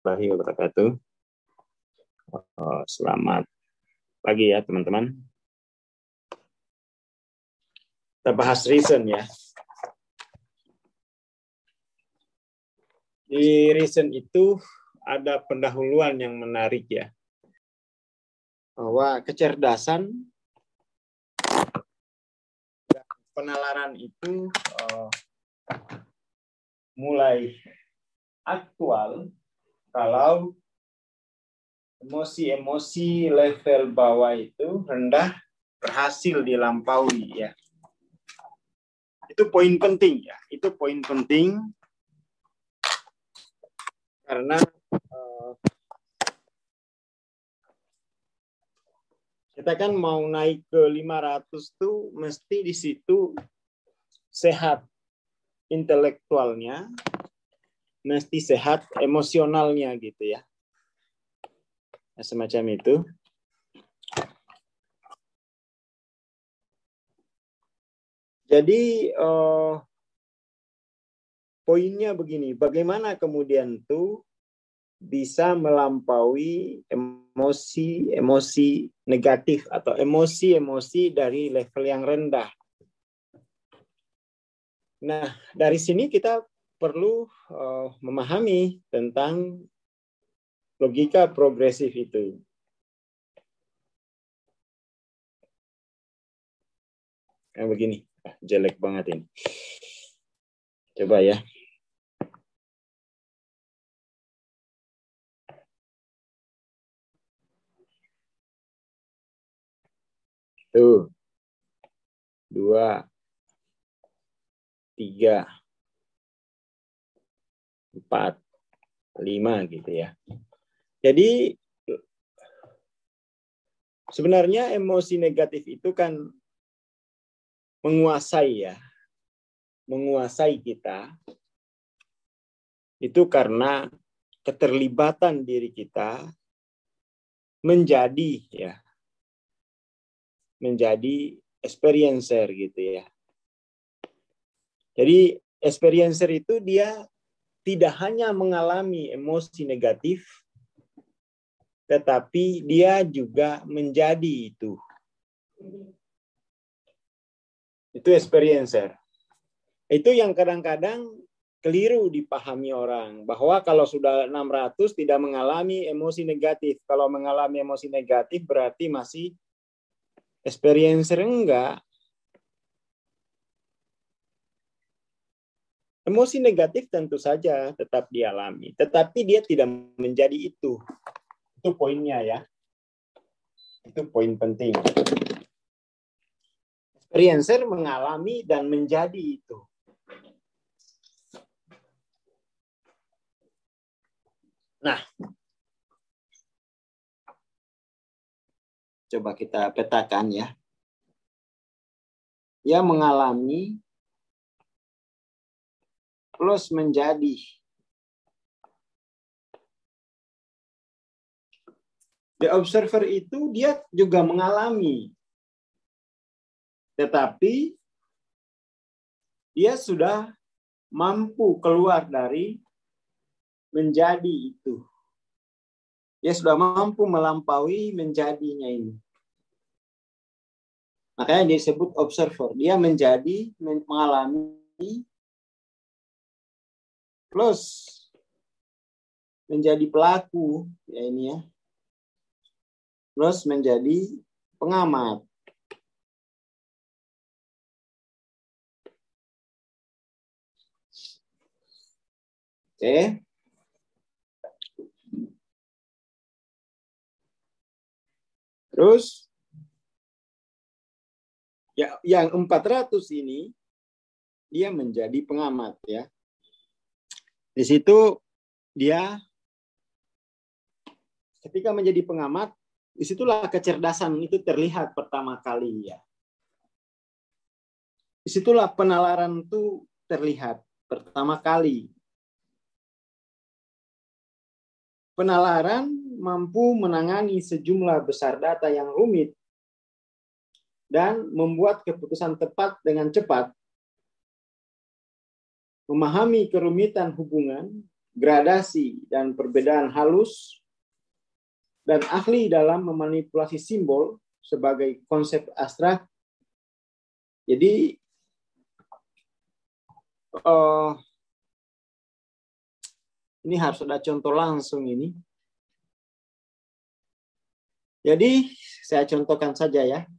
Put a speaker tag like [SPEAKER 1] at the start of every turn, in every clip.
[SPEAKER 1] warahmatullahi wabarakatuh. Selamat pagi ya teman-teman. Kita bahas reason ya. Di reason itu ada pendahuluan yang menarik ya. Bahwa kecerdasan dan penalaran itu mulai aktual kalau emosi-emosi level bawah itu rendah berhasil dilampaui ya. Itu poin penting ya. Itu poin penting karena kita kan mau naik ke 500 tuh mesti di situ sehat intelektualnya, mesti sehat emosionalnya gitu ya. Nah, semacam itu. Jadi poinnya begini, bagaimana kemudian tuh bisa melampaui emosi-emosi negatif atau emosi-emosi dari level yang rendah. Nah, dari sini kita perlu memahami tentang logika progresif itu. Nah, begini, jelek banget ini. Coba ya. Tuh. 2, 3, 4, 5 gitu ya. Jadi sebenarnya emosi negatif itu kan menguasai ya. Menguasai kita. Itu karena keterlibatan diri kita menjadi experiencer gitu ya. Jadi experiencer itu dia tidak hanya mengalami emosi negatif, tetapi dia juga menjadi itu. Itu experiencer. Itu yang kadang-kadang keliru dipahami orang, bahwa kalau sudah 600 tidak mengalami emosi negatif. Kalau mengalami emosi negatif berarti masih experiencer, enggak. Emosi negatif tentu saja tetap dialami, tetapi dia tidak menjadi itu. Itu poinnya ya. Itu poin penting. Experiencer mengalami dan menjadi itu. Nah, coba kita petakan ya. Dia mengalami plus menjadi. The observer itu dia juga mengalami. Tetapi dia sudah mampu keluar dari menjadi itu. Dia sudah mampu melampaui menjadinya ini. Makanya disebut observer. Dia mengalami plus menjadi pelaku ya ini ya. Plus menjadi pengamat. Oke. Terus ya yang 400 ini dia menjadi pengamat ya. Di situ dia ketika menjadi pengamat, disitulah kecerdasan itu terlihat pertama kali ya. Disitulah penalaran itu terlihat pertama kali. Penalaran mampu menangani sejumlah besar data yang rumit dan membuat keputusan tepat dengan cepat, memahami kerumitan hubungan gradasi dan perbedaan halus, dan ahli dalam memanipulasi simbol sebagai konsep abstrak. Jadi ini harus ada contoh langsung ini. Jadi saya contohkan saja ya.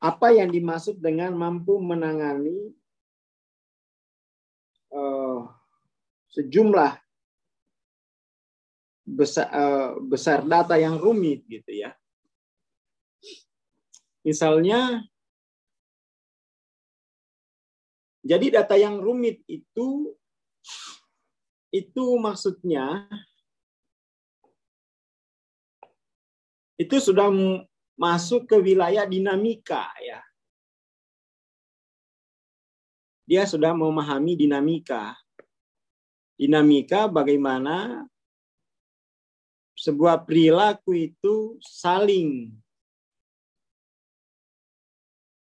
[SPEAKER 1] Apa yang dimaksud dengan mampu menangani sejumlah besar data yang rumit gitu ya. Misalnya, jadi data yang rumit itu maksudnya itu sudah masuk ke wilayah dinamika ya. Dia sudah memahami dinamika. Dinamika bagaimana sebuah perilaku itu saling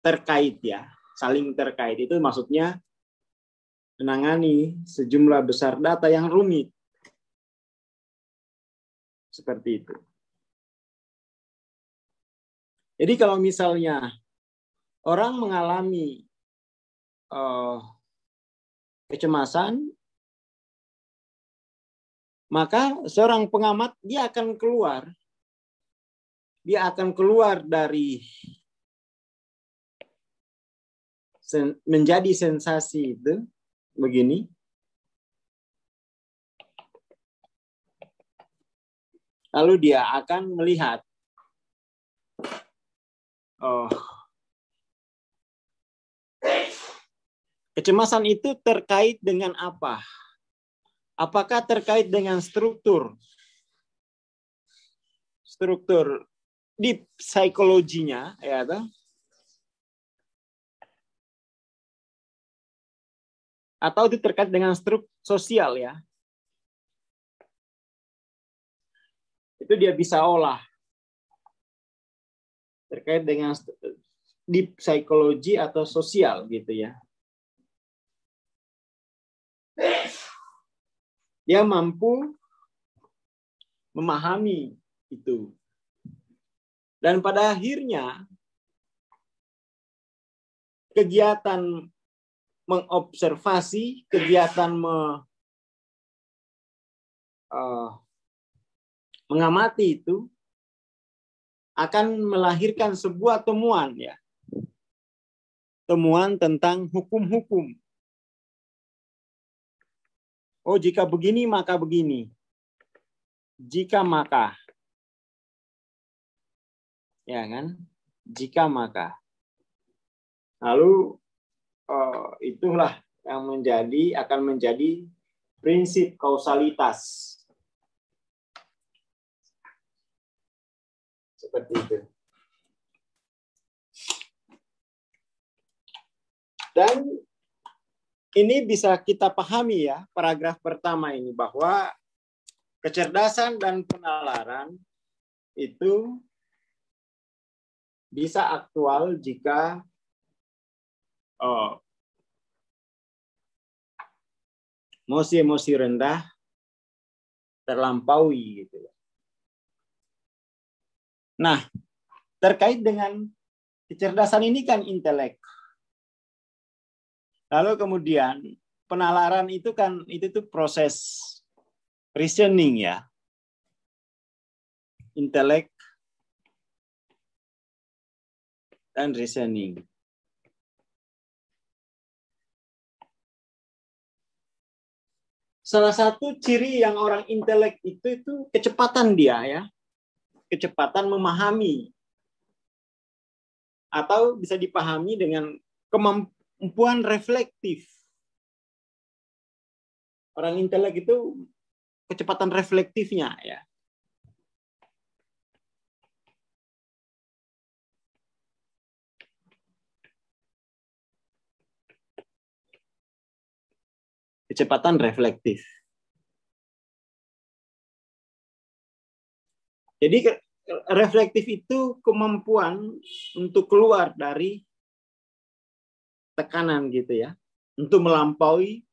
[SPEAKER 1] terkait ya. Saling terkait itu maksudnya menangani sejumlah besar data yang rumit. Seperti itu. Jadi kalau misalnya orang mengalami kecemasan, maka seorang pengamat dia akan keluar dari menjadi sensasi itu begini. Lalu dia akan melihat kecemasan itu terkait dengan apa? Apakah terkait dengan struktur deep psikologinya, ya, atau itu terkait dengan struktur sosial ya? Itu dia bisa olah terkait dengan deep psikologi atau sosial gitu ya. Dia mampu memahami itu. Dan pada akhirnya kegiatan mengobservasi, kegiatan mengamati itu akan melahirkan sebuah temuan ya. Temuan tentang hukum-hukum. Oh, jika begini maka begini. Jika maka. Ya kan? Jika maka. Lalu itulah yang akan menjadi prinsip kausalitas. Seperti itu. Dan ini bisa kita pahami ya, paragraf pertama ini, bahwa kecerdasan dan penalaran itu bisa aktual jika emosi-emosi rendah terlampaui gitu. Nah, terkait dengan kecerdasan ini kan intelek. Lalu kemudian penalaran itu kan itu tuh proses reasoning ya. Intelek dan reasoning. Salah satu ciri yang orang intelek itu kecepatan dia ya. Kecepatan memahami. Atau bisa dipahami dengan kemampuan reflektif. Orang intelek itu kecepatan reflektifnya ya. Kecepatan reflektif. Jadi reflektif itu kemampuan untuk keluar dari tekanan gitu ya, untuk melampaui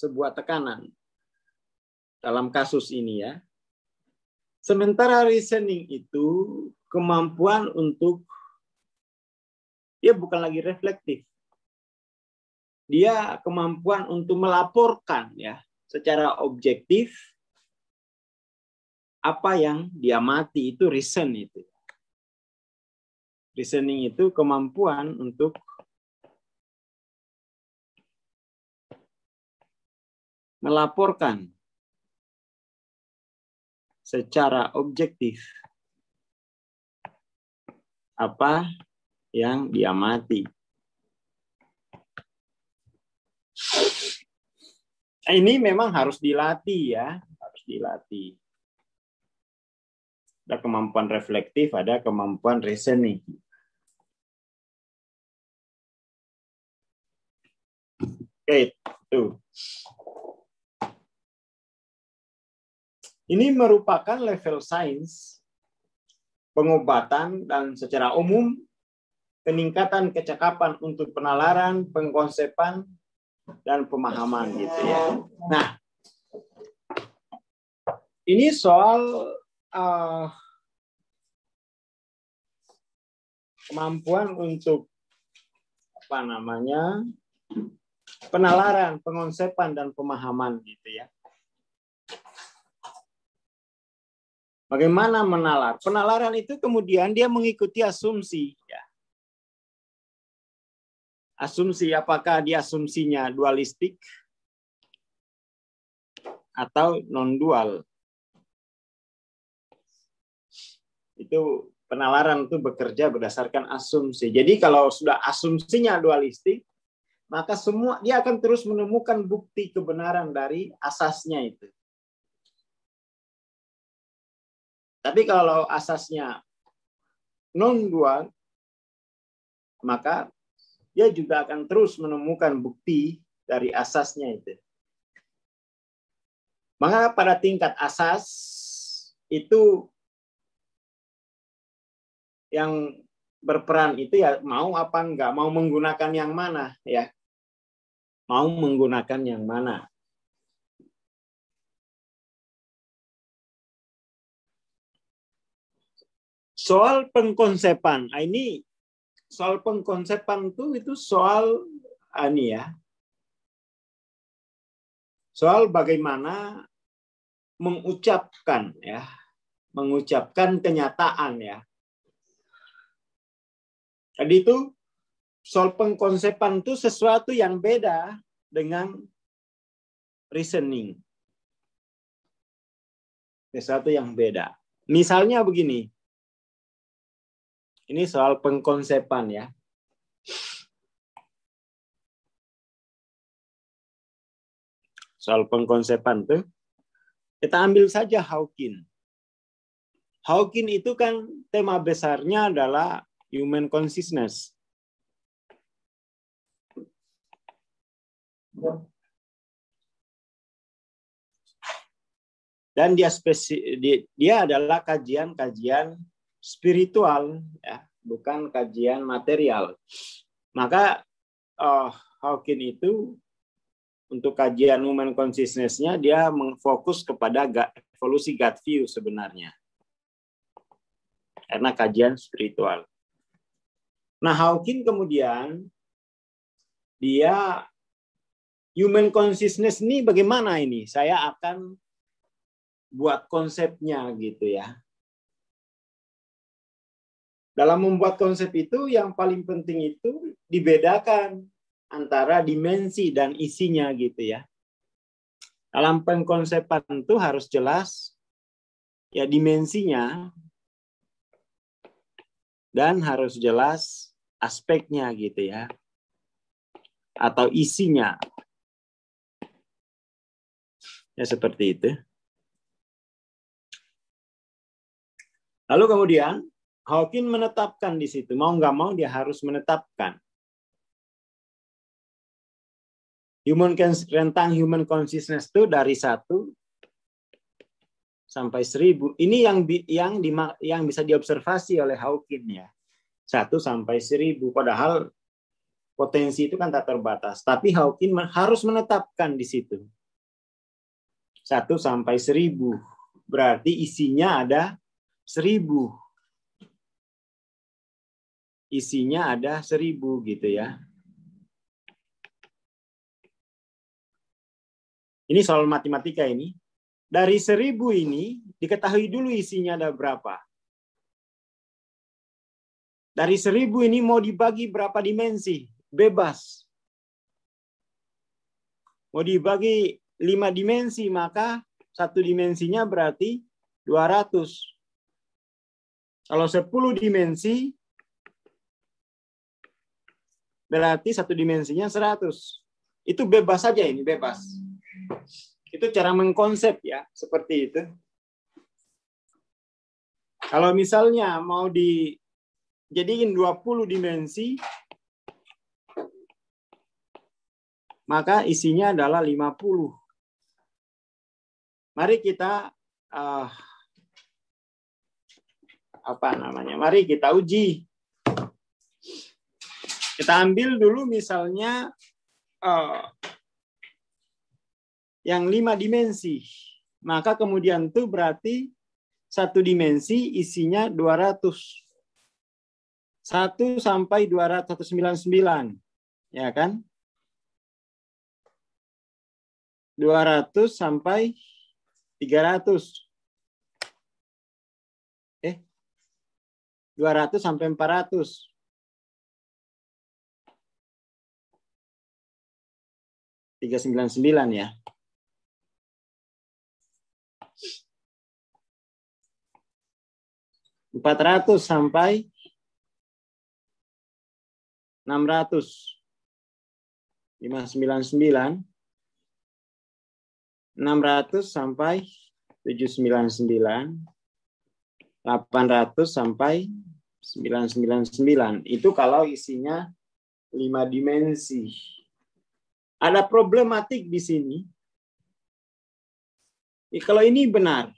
[SPEAKER 1] sebuah tekanan dalam kasus ini ya. Sementara reasoning itu kemampuan untuk dia bukan lagi reflektif. Dia kemampuan untuk melaporkan ya secara objektif apa yang dia amati, itu reason itu. Reasoning itu kemampuan untuk melaporkan secara objektif apa yang diamati. Ini memang harus dilatih ya, harus dilatih. Ada kemampuan reflektif, ada kemampuan reasoning. Oke, tuh. Ini merupakan level sains pengobatan dan secara umum peningkatan kecakapan untuk penalaran, pengkonsepan, dan pemahaman gitu ya. Nah, ini soal kemampuan untuk penalaran, pengonsepan, dan pemahaman gitu ya. Bagaimana menalar? Penalaran itu kemudian dia mengikuti asumsi. Ya. Asumsi, apakah dia asumsinya dualistik atau non-dual. Itu penalaran itu bekerja berdasarkan asumsi. Jadi kalau sudah asumsinya dualistik, maka semua dia akan terus menemukan bukti kebenaran dari asasnya itu. Tapi kalau asasnya non-dual, maka dia juga akan terus menemukan bukti dari asasnya itu. Maka pada tingkat asas itu yang berperan itu ya mau apa enggak, mau menggunakan yang mana ya. Mau menggunakan yang mana. Soal pengkonsepan, ini soal pengkonsepan itu soal ini ya. Soal bagaimana mengucapkan ya, mengucapkan kenyataan ya. Jadi itu soal pengkonsepan itu sesuatu yang beda dengan reasoning. Sesuatu yang beda. Misalnya begini. Ini soal pengkonsepan ya. Soal pengkonsepan tuh kita ambil saja Hawking. Hawking itu kan tema besarnya adalah human consciousness. Dan dia adalah kajian-kajian spiritual, ya, bukan kajian material. Maka Hawking itu untuk kajian human consciousness-nya dia memfokus kepada evolusi God view sebenarnya. Karena kajian spiritual. Nah, Hawking kemudian dia human consciousness ini bagaimana ini? Saya akan buat konsepnya gitu ya. Dalam membuat konsep itu yang paling penting itu dibedakan antara dimensi dan isinya gitu ya. Dalam pengkonsepan itu harus jelas ya dimensinya dan harus jelas aspeknya gitu ya. Atau isinya. Ya seperti itu. Lalu kemudian Hawking menetapkan di situ, mau nggak mau dia harus menetapkan rentang human consciousness itu dari 1 sampai 1000. Ini yang bisa diobservasi oleh Hawking ya. 1 sampai 1000. Padahal Potensi itu kan tak terbatas. Tapi Hawking harus menetapkan di situ. 1 sampai 1000. Berarti isinya ada 1000. Isinya ada 1000 gitu ya. Ini soal matematika ini. Dari 1000 ini diketahui dulu isinya ada berapa. Dari 1000 ini mau dibagi berapa dimensi? Bebas. Mau dibagi 5 dimensi, maka 1 dimensinya berarti 200. Kalau 10 dimensi, berarti 1 dimensinya 100. Itu bebas saja ini, bebas. Itu cara mengkonsep ya, seperti itu. Kalau misalnya mau dijadiin 20 dimensi, maka isinya adalah 50. Mari kita Mari kita uji. Kita ambil dulu misalnya yang 5 dimensi. Maka kemudian itu berarti 1 dimensi isinya 200. 1 sampai 299. Ya kan? 200 sampai 300. 200 sampai 400. 399 ya. 400 sampai 600. 599. 600 sampai 799. 800 sampai 999. Itu kalau isinya 5 dimensi. Ada problematik di sini. Kalau ini benar.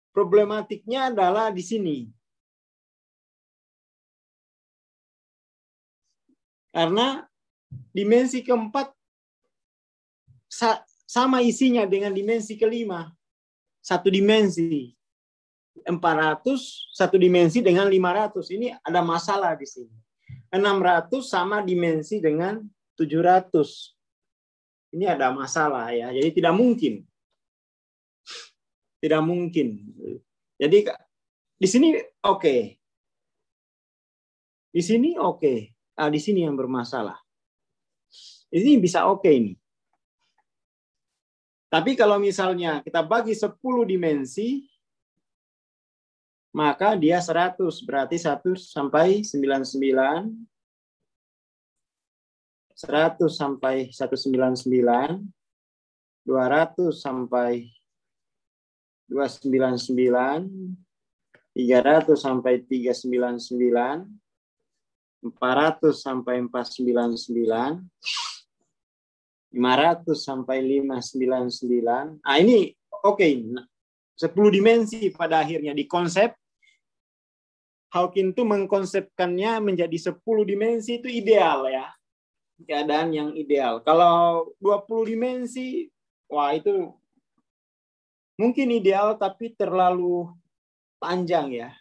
[SPEAKER 1] Problematiknya adalah di sini. Karena dimensi keempat sama isinya dengan dimensi kelima. 1 dimensi. 400, 1 dimensi dengan 500. Ini ada masalah di sini. 600 sama dimensi dengan 700. Ini ada masalah ya. Jadi tidak mungkin. Tidak mungkin. Jadi di sini oke. Di sini oke. Di sini yang bermasalah. Ini bisa oke ini. Tapi kalau misalnya kita bagi 10 dimensi, maka dia 100. Berarti 1 sampai 99. 100 sampai 199. 200 sampai 299. 300 sampai 399. 400 sampai 499. 500 sampai 599. Ini oke. 10 dimensi pada akhirnya di konsep. Hawking itu mengkonsepkannya menjadi 10 dimensi itu ideal ya. Keadaan yang ideal. Kalau 20 dimensi, wah itu mungkin ideal tapi terlalu panjang ya.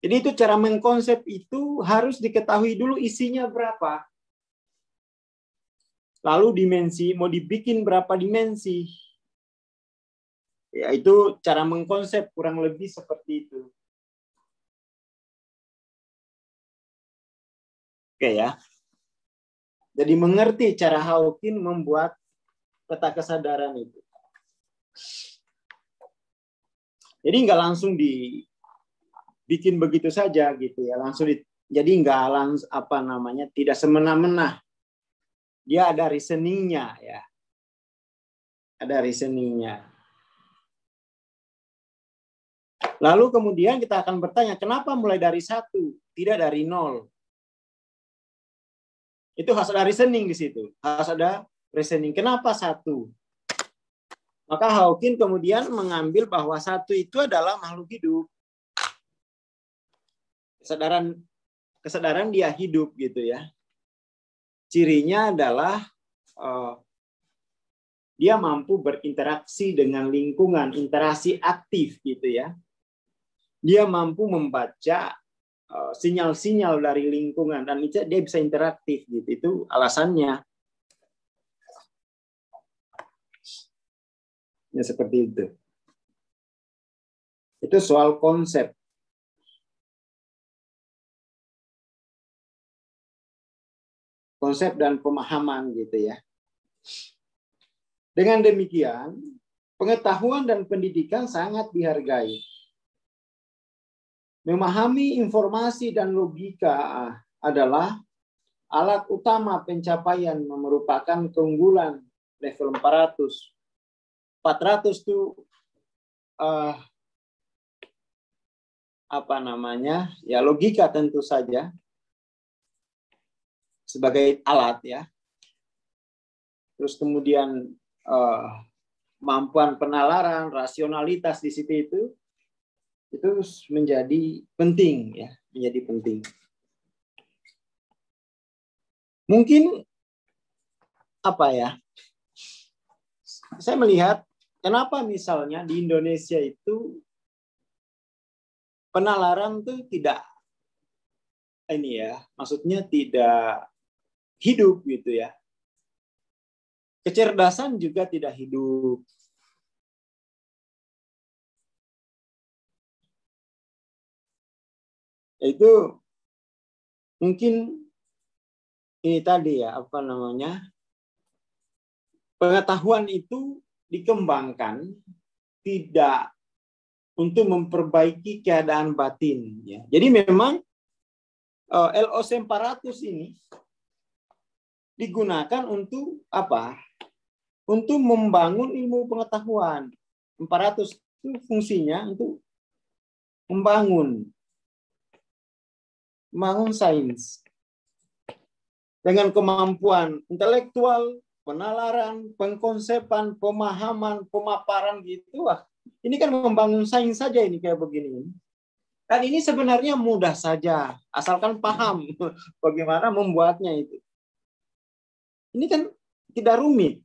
[SPEAKER 1] Jadi itu cara mengkonsep itu harus diketahui dulu isinya berapa. Lalu dimensi, mau dibikin berapa dimensi. Ya, itu cara mengkonsep kurang lebih seperti itu. Oke ya. Jadi mengerti cara Hawking membuat peta kesadaran itu. Jadi nggak langsung dibikin begitu saja gitu ya, jadi nggak tidak semena-mena. Dia ada reasoningnya ya, ada reasoningnya. Lalu kemudian kita akan bertanya, kenapa mulai dari 1, tidak dari 0? Itu harus ada reasoning di situ, harus ada reasoning. Kenapa 1? Maka Hawking kemudian mengambil bahwa 1 itu adalah makhluk hidup. kesadaran dia hidup gitu ya. Cirinya adalah dia mampu berinteraksi dengan lingkungan, interaksi aktif gitu ya. Dia mampu membaca sinyal-sinyal dari lingkungan dan dia bisa interaktif gitu. Itu alasannya. Ya seperti itu. Itu soal konsep. Konsep dan pemahaman gitu ya. Dengan demikian, pengetahuan dan pendidikan sangat dihargai. Memahami informasi dan logika adalah alat utama pencapaian, merupakan keunggulan level 400. 400 itu ya logika tentu saja sebagai alat ya. Terus kemudian kemampuan penalaran, rasionalitas di situ itu menjadi penting ya, menjadi penting. Mungkin saya melihat kenapa misalnya di Indonesia itu penalaran tuh tidak maksudnya tidak hidup gitu ya. Kecerdasan juga tidak hidup. Itu mungkin ini tadi ya, pengetahuan itu dikembangkan tidak untuk memperbaiki keadaan batin ya. Jadi memang LOC 400 ini digunakan untuk apa? Untuk membangun ilmu pengetahuan. 400 itu fungsinya untuk membangun sains dengan kemampuan intelektual, penalaran, pengkonsepan, pemahaman, pemaparan gitu. Ini kan membangun sains saja ini kayak begini. Dan ini sebenarnya mudah saja, asalkan paham bagaimana membuatnya itu. Ini kan tidak rumit.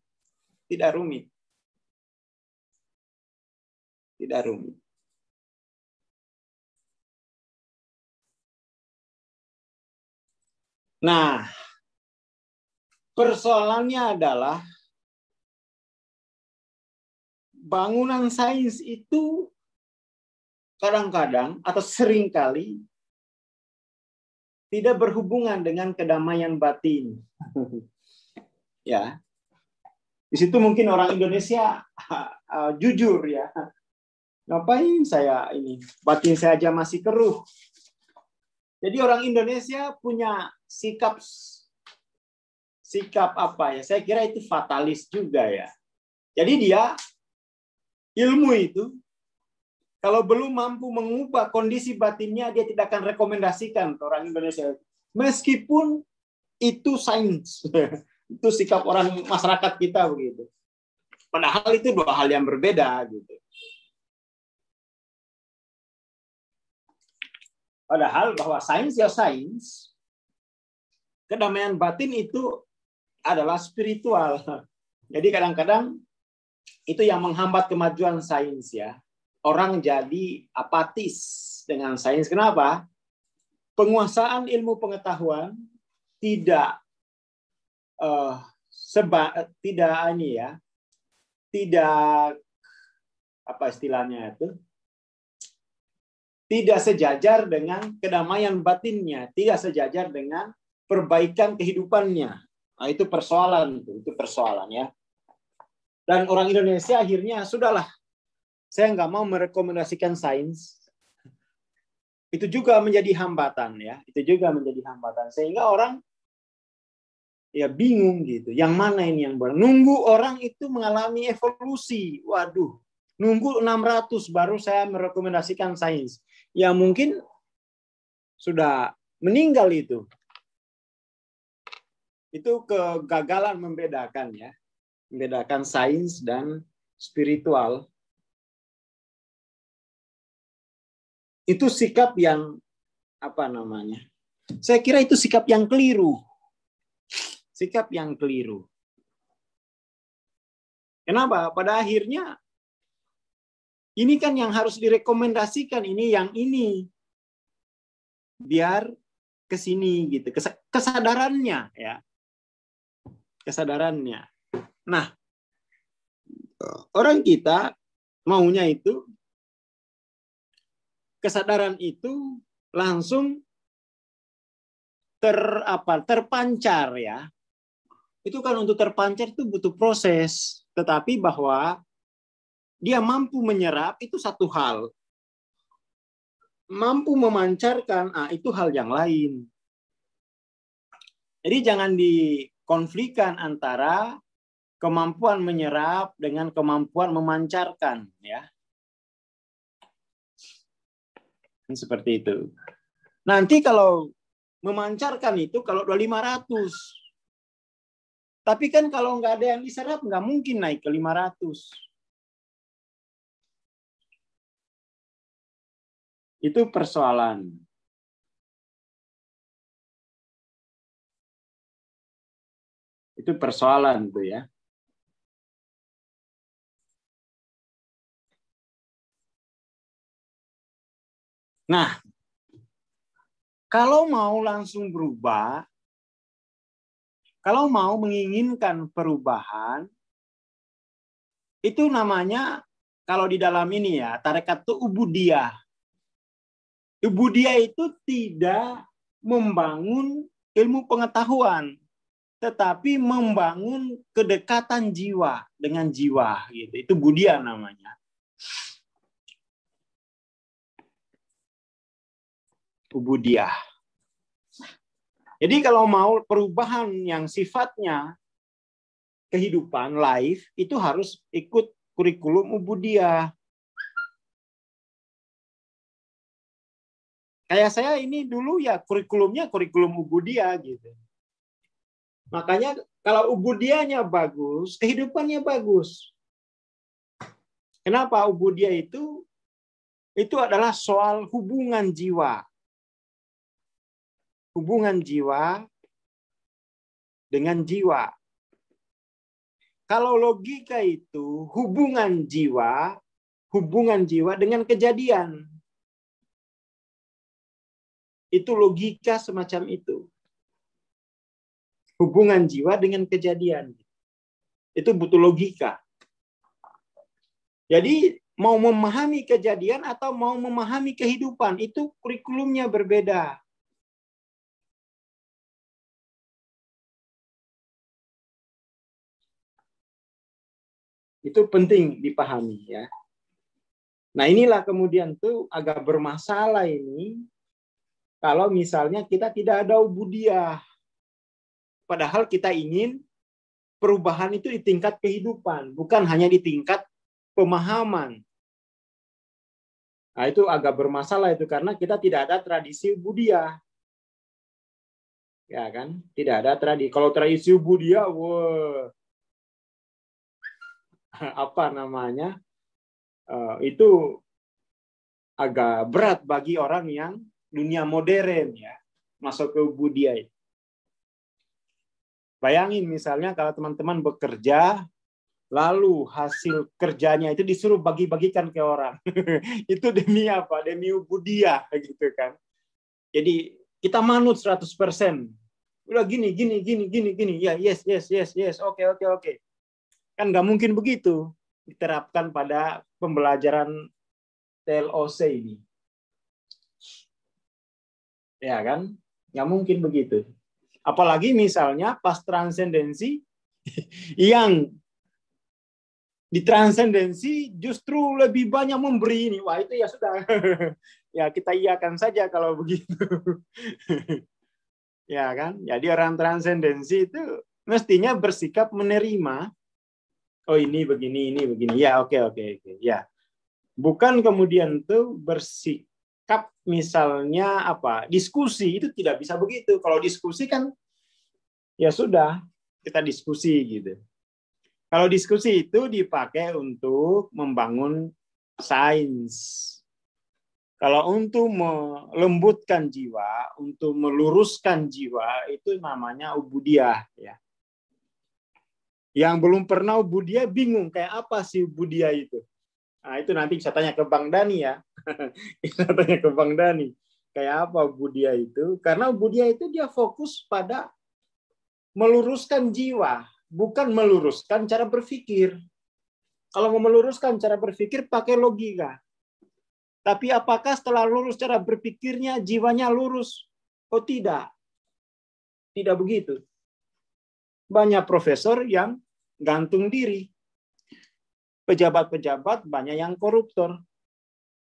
[SPEAKER 1] Tidak rumit. Tidak rumit. Nah, persoalannya adalah bangunan sains itu kadang-kadang atau seringkali tidak berhubungan dengan kedamaian batin. Ya. Di situ mungkin orang Indonesia jujur ya. Ngapain saya ini? Batin saya aja masih keruh. Jadi orang Indonesia punya sikap Saya kira itu fatalis juga ya. Jadi dia ilmu itu kalau belum mampu mengubah kondisi batinnya, dia tidak akan rekomendasikan ke orang Indonesia. Meskipun itu sains. Itu sikap orang masyarakat kita begitu. Padahal itu dua hal yang berbeda gitu. Padahal bahwa sains ya sains, kedamaian batin itu adalah spiritual. Jadi kadang-kadang itu yang menghambat kemajuan sains ya. Orang jadi apatis dengan sains. Kenapa? Penguasaan ilmu pengetahuan tidak tidak sejajar dengan kedamaian batinnya, tidak sejajar dengan perbaikan kehidupannya. Nah, itu persoalan ya. Dan orang Indonesia akhirnya sudahlah, saya nggak mau merekomendasikan sains. Itu juga menjadi hambatan ya. Itu juga menjadi hambatan sehingga orang ya bingung gitu. Yang mana ini yang benar? Nunggu orang itu mengalami evolusi. Waduh, nunggu 600 baru saya merekomendasikan sains. Ya mungkin sudah meninggal itu. Itu kegagalan membedakan ya. Membedakan sains dan spiritual. Itu sikap yang apa namanya? Saya kira itu sikap yang keliru. Sikap yang keliru. Kenapa? Pada akhirnya ini kan yang harus direkomendasikan, ini yang ini. Biar ke sini gitu. Kesadarannya ya. Kesadarannya. Nah, orang kita maunya itu kesadaran itu langsung terpancar ya. Itu kan untuk terpancar itu butuh proses, tetapi bahwa dia mampu menyerap itu satu hal. Mampu memancarkan, itu hal yang lain. Jadi jangan dikonflikkan antara kemampuan menyerap dengan kemampuan memancarkan ya. Seperti itu. Nanti kalau memancarkan itu kalau 500. Tapi kan kalau nggak ada yang diserap, nggak mungkin naik ke 500. Itu persoalan. Itu persoalan tuh ya. Nah, kalau mau langsung berubah, kalau mau menginginkan perubahan, itu namanya, kalau di dalam ini ya, tarekat itu ubudiyah. Ubudiyah itu tidak membangun ilmu pengetahuan, tetapi membangun kedekatan jiwa dengan jiwa. Gitu. Itu budiyah namanya. Ubudiyah. Jadi kalau mau perubahan yang sifatnya kehidupan, life, itu harus ikut kurikulum ubudiyah. Kayak saya ini dulu ya kurikulumnya kurikulum ubudiyah gitu. Makanya kalau ubudiyahnya bagus, kehidupannya bagus. Kenapa? Ubudiyah itu adalah soal hubungan jiwa. Hubungan jiwa dengan jiwa. Kalau logika itu hubungan jiwa dengan kejadian. Itu logika semacam itu. Hubungan jiwa dengan kejadian. Itu butuh logika. Jadi mau memahami kejadian atau mau memahami kehidupan, itu kurikulumnya berbeda. Itu penting dipahami ya. Nah inilah kemudian tuh agak bermasalah ini kalau misalnya kita tidak ada ubudiyah. Padahal kita ingin perubahan itu di tingkat kehidupan, bukan hanya di tingkat pemahaman. Nah itu agak bermasalah itu karena kita tidak ada tradisi ubudiyah. Ya kan? Tidak ada tradisi. Kalau tradisi ubudiyah, apa namanya, itu agak berat bagi orang yang dunia modern ya masuk ke ubudiyah. Bayangin misalnya kalau teman-teman bekerja lalu hasil kerjanya itu disuruh bagi-bagikan ke orang. Itu demi apa? Demi ubudiyah gitu kan. Jadi kita manut 100%. Udah gini. Ya, yes. Oke. Kan nggak mungkin begitu diterapkan pada pembelajaran TLOC ini. Ya kan? Nggak mungkin begitu. Apalagi misalnya pas transendensi yang ditransendensi justru lebih banyak memberi ini. Wah itu ya sudah. Ya kita iakan saja kalau begitu. Ya kan? Jadi orang transendensi itu mestinya bersikap menerima. Oh ini begini. Ya oke. Ya. Bukan kemudian tuh bersikap misalnya apa? Diskusi itu tidak bisa begitu. Kalau diskusi kan ya sudah kita diskusi gitu. Kalau diskusi itu dipakai untuk membangun sains. Kalau untuk melembutkan jiwa, untuk meluruskan jiwa, itu namanya ubudiyah. Ya. Yang belum pernah ubudiyah bingung, kayak apa sih ubudiyah itu? Nah, itu nanti bisa tanya ke Bang Dani ya. Bisa tanya ke Bang Dani. Kayak apa ubudiyah itu? Karena ubudiyah itu dia fokus pada meluruskan jiwa, bukan meluruskan cara berpikir. Kalau mau meluruskan cara berpikir, pakai logika. Tapi apakah setelah lurus cara berpikirnya, jiwanya lurus? Oh tidak. Tidak begitu. Banyak profesor yang gantung diri. Pejabat-pejabat banyak yang koruptor.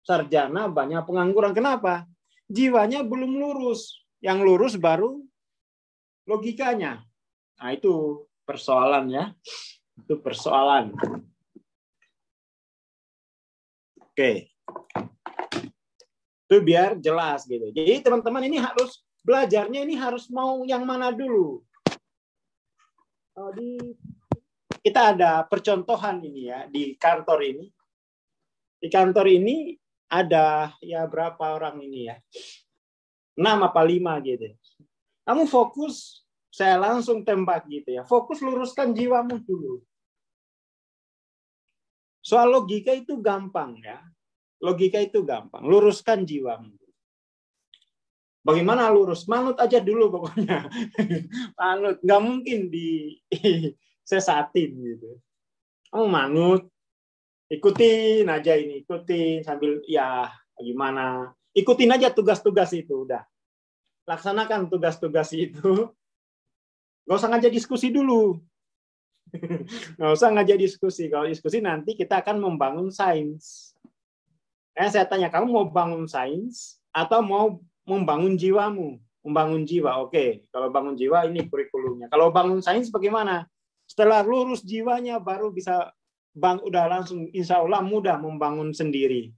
[SPEAKER 1] Sarjana banyak pengangguran. Kenapa? Jiwanya belum lurus. Yang lurus baru logikanya. Nah itu persoalan ya. Itu persoalan. Oke. Itu biar jelas gitu. Jadi teman-teman ini harus belajarnya ini harus mau yang mana dulu. Kita ada percontohan ini ya di kantor ini. Di kantor ini ada ya berapa orang ini ya? 6 apa 5 gitu. Kamu fokus, saya langsung tembak gitu ya. Fokus luruskan jiwamu dulu. Soal logika itu gampang ya. Logika itu gampang. Luruskan jiwamu. Bagaimana lurus? Manut aja dulu pokoknya. Manut. Nggak mungkin disesatin gitu. Kamu manut. Ikutin aja ini. Ikutin sambil ya gimana. Ikutin aja tugas-tugas itu. Udah. Laksanakan tugas-tugas itu. Nggak usah ngajak diskusi dulu. Nggak usah ngajak diskusi. Kalau diskusi nanti kita akan membangun sains. Saya tanya, kamu mau bangun sains atau mau membangun jiwamu? Membangun jiwa, oke. Kalau bangun jiwa, ini kurikulumnya. Kalau bangun sains bagaimana? Setelah lurus jiwanya, baru bisa udah langsung, insya Allah mudah membangun sendiri.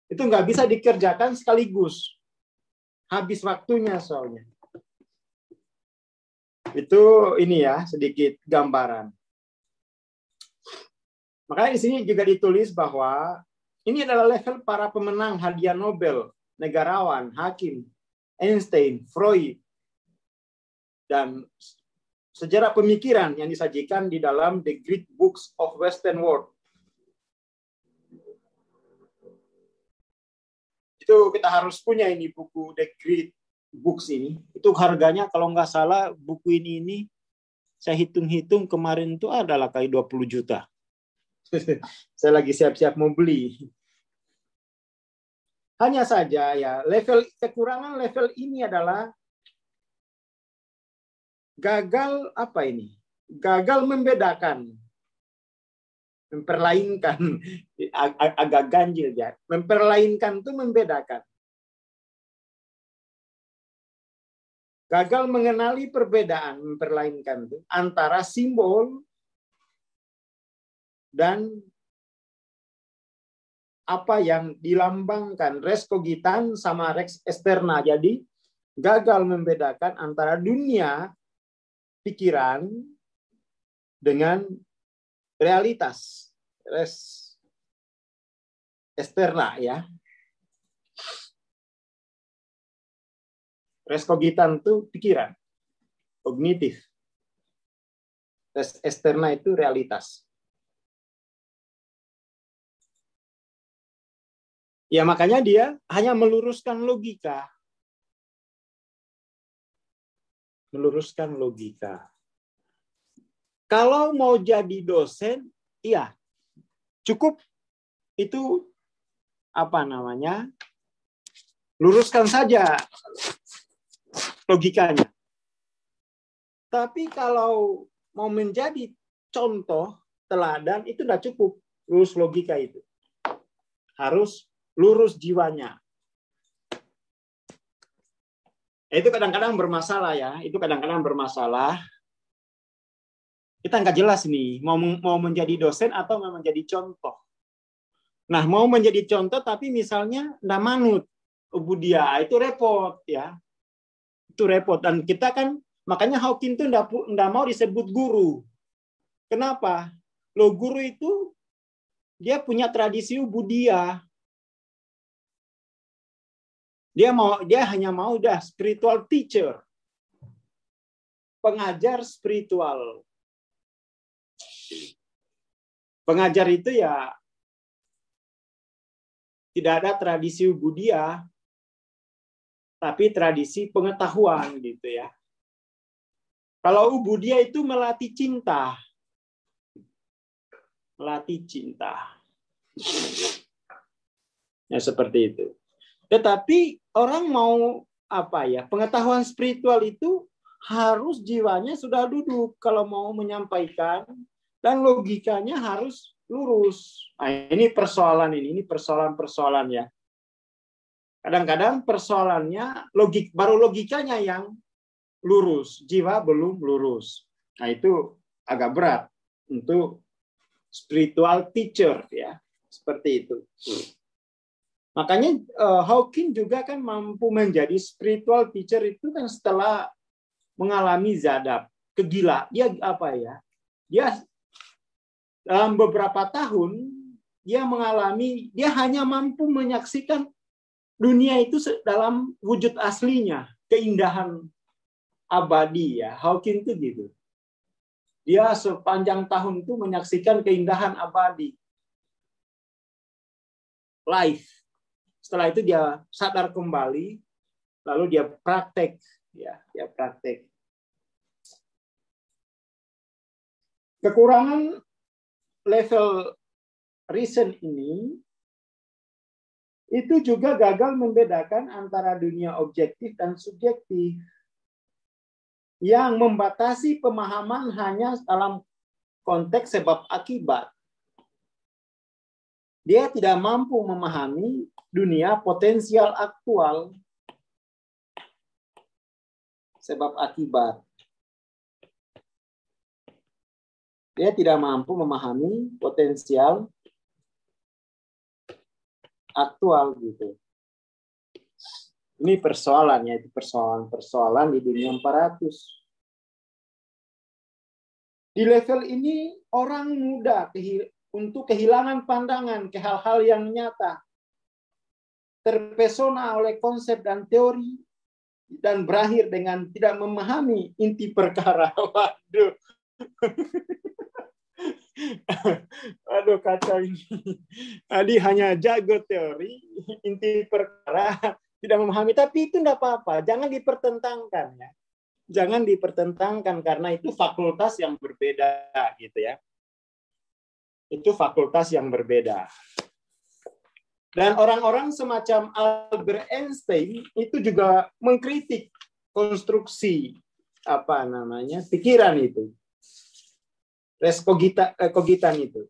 [SPEAKER 1] Itu nggak bisa dikerjakan sekaligus. Habis waktunya soalnya. Itu ini ya, sedikit gambaran. Makanya di sini juga ditulis bahwa ini adalah level para pemenang hadiah Nobel, negarawan, hakim, Einstein, Freud, dan sejarah pemikiran yang disajikan di dalam The Great Books of Western World. Itu kita harus punya ini buku The Great Books ini. Itu harganya kalau nggak salah buku ini saya hitung-hitung kemarin itu adalah kayak 20 juta. Saya lagi siap-siap mau beli. Hanya saja ya kekurangan level ini adalah gagal apa ini? Gagal membedakan, memperlainkan, agak ganjil ya. Memperlainkan itu membedakan. Gagal mengenali perbedaan, memperlainkan itu antara simbol dan apa yang dilambangkan, res cogitan sama res externa. Jadi gagal membedakan antara dunia pikiran dengan realitas, res externa ya. Res cogitan itu pikiran, kognitif. Res externa itu realitas. Ya makanya dia hanya meluruskan logika. Meluruskan logika. Kalau mau jadi dosen, iya. Cukup itu apa namanya? Luruskan saja logikanya. Tapi kalau mau menjadi contoh, teladan, itu tidak cukup lurus logika itu. Harus lurus jiwanya. Itu kadang-kadang bermasalah ya. Itu kadang-kadang bermasalah. Kita nggak jelas nih, mau menjadi dosen atau mau menjadi contoh. Nah, mau menjadi contoh tapi misalnya nggak manut ubudiyah, itu repot ya. Itu repot. Dan kita kan, makanya Hawking itu nggak mau disebut guru. Kenapa? Loh, guru itu dia punya tradisi ubudiyah. Dia hanya mau spiritual teacher. Pengajar spiritual. Pengajar itu ya tidak ada tradisi ubudiyah, tapi tradisi pengetahuan gitu ya. Kalau ubudiyah itu melatih cinta. Melatih cinta. Ya seperti itu. Tetapi orang mau apa ya? Pengetahuan spiritual itu harus jiwanya sudah duduk kalau mau menyampaikan, dan logikanya harus lurus. Nah, ini persoalan-persoalan ya. Kadang-kadang persoalannya baru logikanya yang lurus, jiwa belum lurus. Nah, itu agak berat untuk spiritual teacher ya, seperti itu. Makanya Hawking juga kan mampu menjadi spiritual teacher itu kan setelah mengalami zadab, kegila. Dia apa ya? Dia dalam beberapa tahun dia hanya mampu menyaksikan dunia itu dalam wujud aslinya, keindahan abadi ya. Hawking itu gitu. Dia sepanjang tahun itu menyaksikan keindahan abadi. Life. Setelah itu dia sadar kembali, lalu dia praktek ya, dia praktek. Kekurangan level reason ini itu juga gagal membedakan antara dunia objektif dan subjektif yang membatasi pemahaman hanya dalam konteks sebab akibat. Dia tidak mampu memahami dunia potensial aktual sebab akibat. Dia tidak mampu memahami potensial aktual gitu. Ini persoalannya, itu persoalan-persoalan di dunia 400. Di level ini orang mudah untuk kehilangan pandangan ke hal-hal yang nyata. Terpesona oleh konsep dan teori dan berakhir dengan tidak memahami inti perkara. Waduh. Aduh, kacau ini. Tadi hanya jago teori, inti perkara tidak memahami, tapi itu tidak apa-apa, jangan dipertentangkan ya. Jangan dipertentangkan karena itu fakultas yang berbeda gitu ya. Itu fakultas yang berbeda. Dan orang-orang semacam Albert Einstein itu juga mengkritik konstruksi pikiran itu. Res cogitan itu.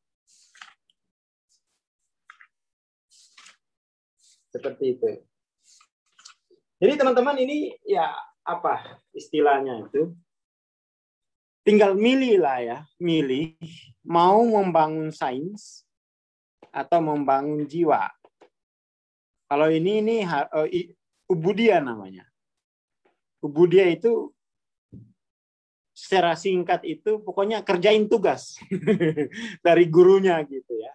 [SPEAKER 1] Seperti itu. Jadi teman-teman ini ya apa istilahnya itu? Tinggal milih lah ya, milih mau membangun sains atau membangun jiwa. Kalau ini ubudiyah namanya. Ubudiyah itu secara singkat itu pokoknya kerjain tugas dari gurunya gitu ya.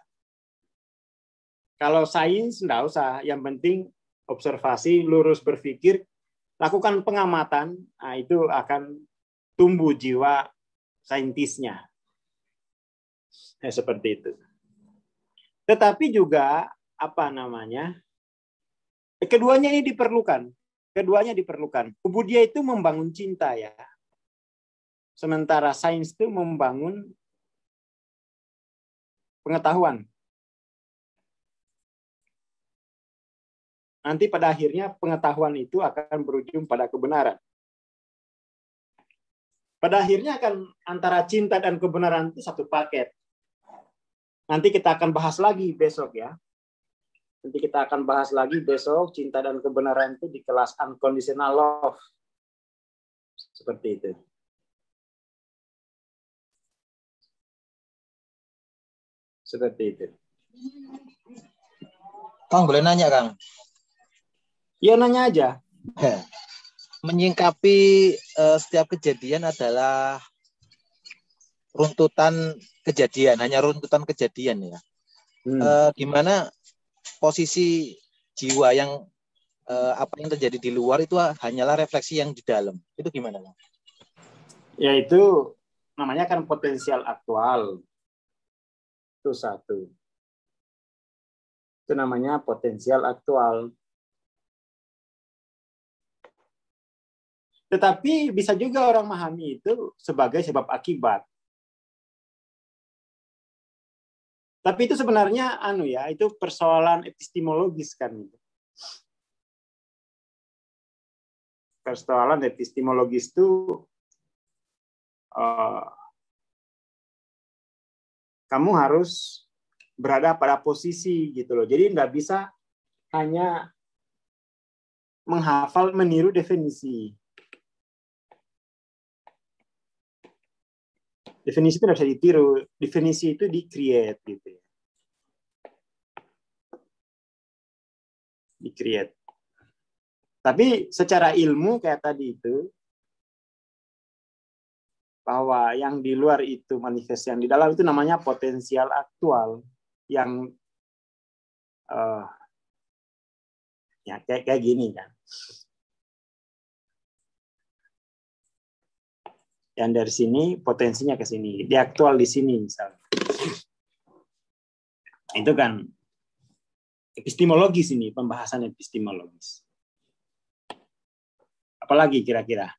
[SPEAKER 1] Kalau sains enggak usah, yang penting observasi, lurus berpikir, lakukan pengamatan, nah itu akan tumbuh jiwa saintisnya. Seperti itu. Tetapi juga keduanya ini diperlukan. Keduanya diperlukan. Ubudiyah itu membangun cinta ya. Sementara sains itu membangun pengetahuan. Nanti pada akhirnya pengetahuan itu akan berujung pada kebenaran. Pada akhirnya akan antara cinta dan kebenaran itu satu paket. Nanti kita akan bahas lagi besok ya. Nanti kita akan bahas lagi besok cinta dan kebenaran itu di kelas unconditional love. Seperti itu. Seperti itu.
[SPEAKER 2] Kang, boleh nanya, Kang?
[SPEAKER 1] Ya, nanya aja.
[SPEAKER 2] Menyingkapi setiap kejadian adalah runtutan kejadian, hanya runtutan kejadian ya. Gimana posisi jiwa yang apa yang terjadi di luar itu hanyalah refleksi yang di dalam. Itu gimana, Kang?
[SPEAKER 1] Ya itu namanya kan potensial aktual. Itu satu. Itu namanya potensial aktual. Tetapi bisa juga orang memahami itu sebagai sebab akibat. Tapi itu sebenarnya itu persoalan epistemologis kan. Persoalan epistemologis itu kamu harus berada pada posisi gitu loh. Jadi nggak bisa hanya menghafal, meniru definisi. Definisi itu tidak bisa ditiru, definisi itu di-create gitu ya. Di-create. Tapi secara ilmu kayak tadi itu, bahwa yang di luar itu manifest yang di dalam itu namanya potensial aktual yang ya kayak gini kan. Yang dari sini potensinya ke sini, di aktual di sini misalnya. Itu kan epistemologis ini, pembahasan epistemologis. Apalagi kira-kira?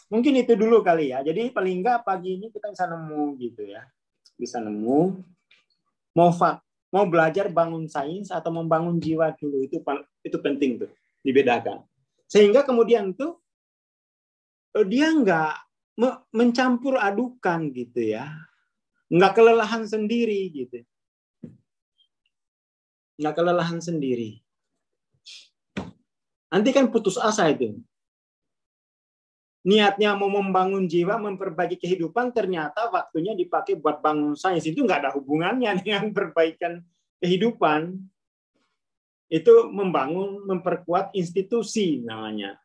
[SPEAKER 1] Mungkin itu dulu kali ya. Jadi paling nggak pagi ini kita bisa nemu gitu ya. Bisa nemu. Mau belajar bangun sains atau membangun jiwa dulu, itu penting tuh dibedakan. Sehingga kemudian tuh dia nggak mencampur adukan gitu ya, nggak kelelahan sendiri gitu, nggak kelelahan sendiri. Nanti kan putus asa itu. Niatnya mau membangun jiwa, memperbaiki kehidupan, ternyata waktunya dipakai buat bangun sains. Itu nggak ada hubungannya dengan perbaikan kehidupan. Itu membangun, memperkuat institusi namanya.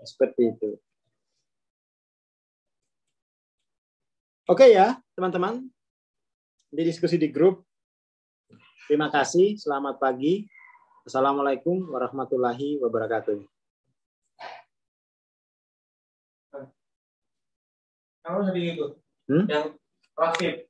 [SPEAKER 1] Seperti itu. Oke ya, teman-teman. Di diskusi di grup. Terima kasih, selamat pagi. Assalamualaikum warahmatullahi wabarakatuh. Kamu sedih itu? Yang Rafif.